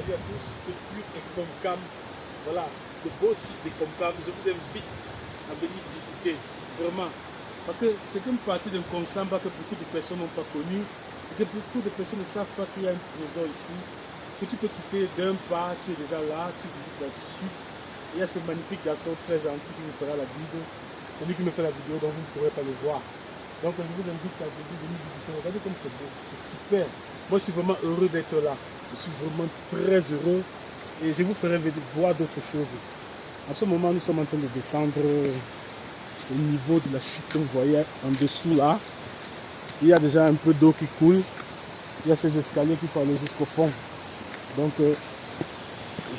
Salut à tous, depuis Ecomcam, voilà, le beau site d'Ecomcam, je vous invite à venir visiter, vraiment. Parce que c'est une partie d'un Konsamba que beaucoup de personnes n'ont pas connu, et que beaucoup de personnes ne savent pas qu'il y a un trésor ici, que tu peux quitter d'un pas, tu es déjà là, tu visites la chute. Il y a ce magnifique garçon très gentil qui vous fera la guide. C'est lui qui me fait la vidéo, donc vous ne pourrez pas le voir. Donc je vous invite à venir visiter, regardez comme c'est beau, c'est super. Moi je suis vraiment heureux d'être là. Je suis vraiment très heureux et je vous ferai voir d'autres choses. En ce moment, nous sommes en train de descendre au niveau de la chute que vous voyez en dessous là. Il y a déjà un peu d'eau qui coule. Il y a ces escaliers qu'il faut aller jusqu'au fond. Donc,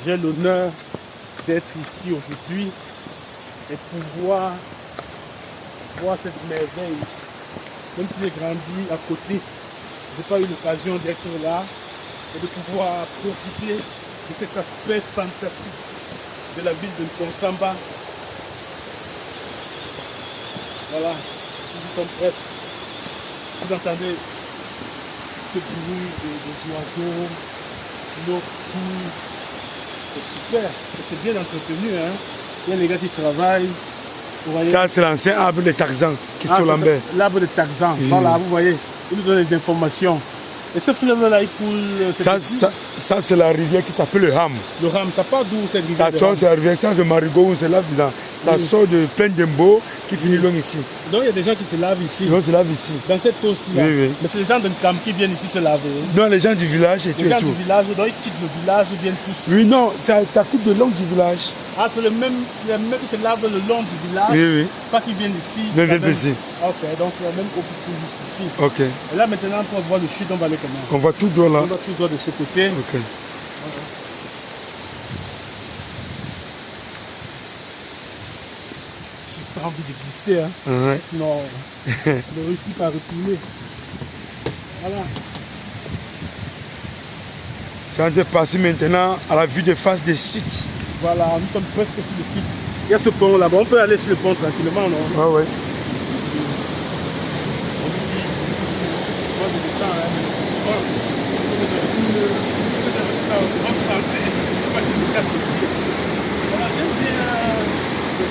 j'ai l'honneur d'être ici aujourd'hui et pouvoir voir cette merveille. Même si j'ai grandi à côté, je n'ai pas eu l'occasion d'être là et de pouvoir profiter de cet aspect fantastique de la ville de Konsamba. Voilà, nous y sommes presque. Vous entendez ce bruit des oiseaux, l'eau coule. C'est super, et c'est bien entretenu. Hein? Il y a les gars qui travaillent. Ça, c'est l'ancien arbre de Tarzan, Christo Lambert. L'arbre de Tarzan, voilà, vous voyez, il nous donne des informations. Et ce fleuve-là, il coule... Ça c'est la rivière qui s'appelle le Ham. Le Ham, ça part d'où cette rivière? Ça sort de la rivière, ça c'est Marigot, on se lave dedans. Ça sort de plein d'Embo qui finit long ici. Donc il y a des gens qui se lavent ici? Ils se lavent ici. Dans cette eau-ci? Oui, oui. Mais c'est les gens de Nkam qui viennent ici se laver? Non, les gens du village et tout. Les gens du village, donc ils quittent le village, ils viennent tous? Oui, non, ça coupe le long du village. Ah, c'est les mêmes qui se lavent le long du village? Oui, oui. Pas qu'ils viennent ici? Ils viennent ici. Ok, donc c'est la même eau qui coule jusqu'ici. Ok. Et là maintenant, pour voir le chute, on va aller comment? On va tout droit là. On va tout droit de ce côté. Ok. J'ai pas envie de glisser, hein. Ouais. Sinon, je ne réussis pas à retourner. Voilà. C'est en train de passer maintenant à la vue de face des sites. Voilà, nous sommes presque sur le site. Il y a ce pont là-bas, on peut aller sur le pont tranquillement, non? Ah ouais. Moi je descends, hein. Souvent, voilà, j'aime bien le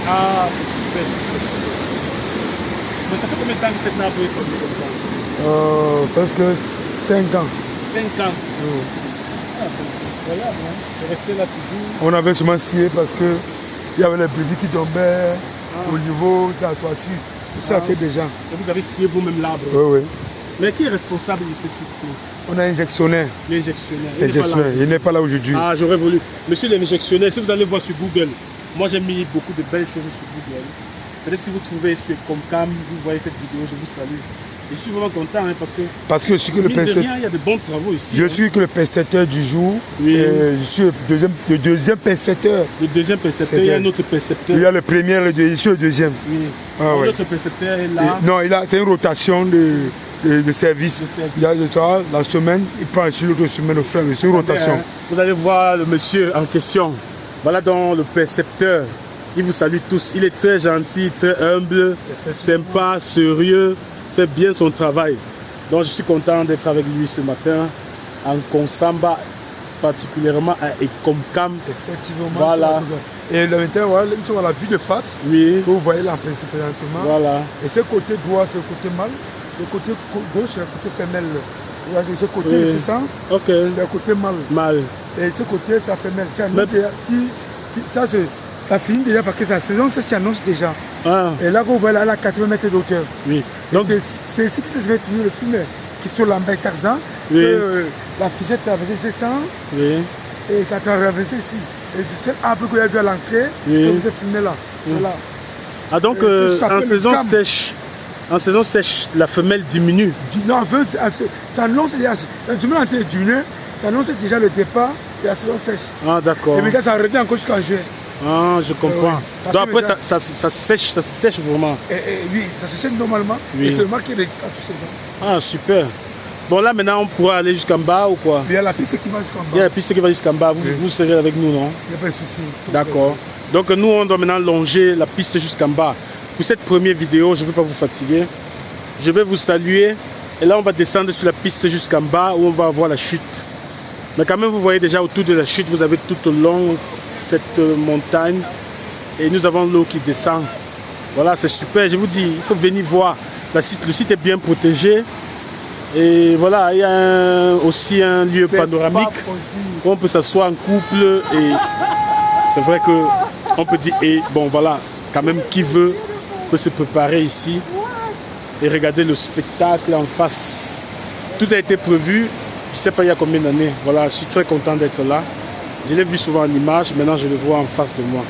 ah, c'est super, super. Mais ça fait combien de temps que cette nappe est comme ça? Presque 5 ans. 5 ans. Ah, c'est incroyable, hein? C'est resté là toujours. On avait seulement scié parce que il y avait les brebis qui tombaient au niveau de la toiture. Ça fait déjà. Et vous avez scié vous-même l'arbre? Oui, oui. Mais qui est responsable de ce site-ci? On a un injectionnaire. L'injectionnaire. Il n'est pas là aujourd'hui. Ah, j'aurais voulu. Monsieur l'injectionnaire, si vous allez voir sur Google, moi j'ai mis beaucoup de belles choses sur Google. Peut-être si vous trouvez sur Ecomcam, vous voyez cette vidéo, je vous salue. Et je suis vraiment content hein, parce que je suis que il y a de bons travaux ici. Je suis que le percepteur du jour. Oui. Je suis le deuxième percepteur. Le deuxième percepteur, il y a un autre percepteur. Il y a le premier, je suis le deuxième. Oui. Ah, l'autre percepteur est là. Non, c'est une rotation de service. Il y a la semaine, il prend sur l'autre semaine au frère. C'est une rotation. Vous allez voir le monsieur en question. Voilà donc le percepteur. Il vous salue tous. Il est très gentil, très humble, sympa, sérieux, fait bien son travail. Donc je suis content d'être avec lui ce matin en Konsamba, particulièrement à Ecomcam. Effectivement. Voilà. Et là maintenant, voilà, nous sommes à la vue de face. Oui. Que vous voyez là présentement. Voilà. Et ce côté droit, c'est le côté mâle. Le côté gauche, c'est le côté femelle. Regardez, ce côté de ce sens, c'est le côté mâle. Et ce côté, c'est la femelle. Ça finit déjà parce que sa saison, c'est ce qui annonce déjà. Ah. Et là, vous voyez là, elle a 80 mètres d'auteur. Oui. Donc c'est ici que se fait tourner le film Christo Lambert Tarzan. Oui. Que la fusée traversait ce sens. Oui. Et ça a traversé ici. Et c'est cet arbre que vous avez vu à l'entrée, que vous avez filmé là. C'est là. Ah donc en saison sèche, la femelle diminue. Non, ça annonce déjà. La femelle est en train de diminuer. Ça annonce déjà le départ de la saison sèche. Ah d'accord. Et maintenant ça revient encore jusqu'en juin. Ah, je comprends. Donc après, ça sèche vraiment. Oui, ça se sèche normalement. Oui. Et seulement qu'il résiste à toutes ces gens. Ah, super. Bon, là maintenant, on pourra aller jusqu'en bas ou quoi? Il y a la piste qui va jusqu'en bas. Il y a la piste qui va jusqu'en bas. Vous serez avec nous, non? Il n'y a pas de souci. D'accord. Donc nous, on doit maintenant longer la piste jusqu'en bas. Pour cette première vidéo, je ne veux pas vous fatiguer. Je vais vous saluer. Et là, on va descendre sur la piste jusqu'en bas où on va avoir la chute. Mais quand même, vous voyez déjà autour de la chute, vous avez tout au long cette montagne. Et nous avons l'eau qui descend. Voilà, c'est super. Je vous dis, il faut venir voir. Le site est bien protégé. Et voilà, il y a aussi un lieu panoramique où on peut s'asseoir en couple. Et c'est vrai qu'on peut dire, et bon voilà, quand même, qui veut peut se préparer ici et regarder le spectacle en face. Tout a été prévu, je ne sais pas il y a combien d'années. Voilà, je suis très content d'être là. Je l'ai vu souvent en image, maintenant je le vois en face de moi.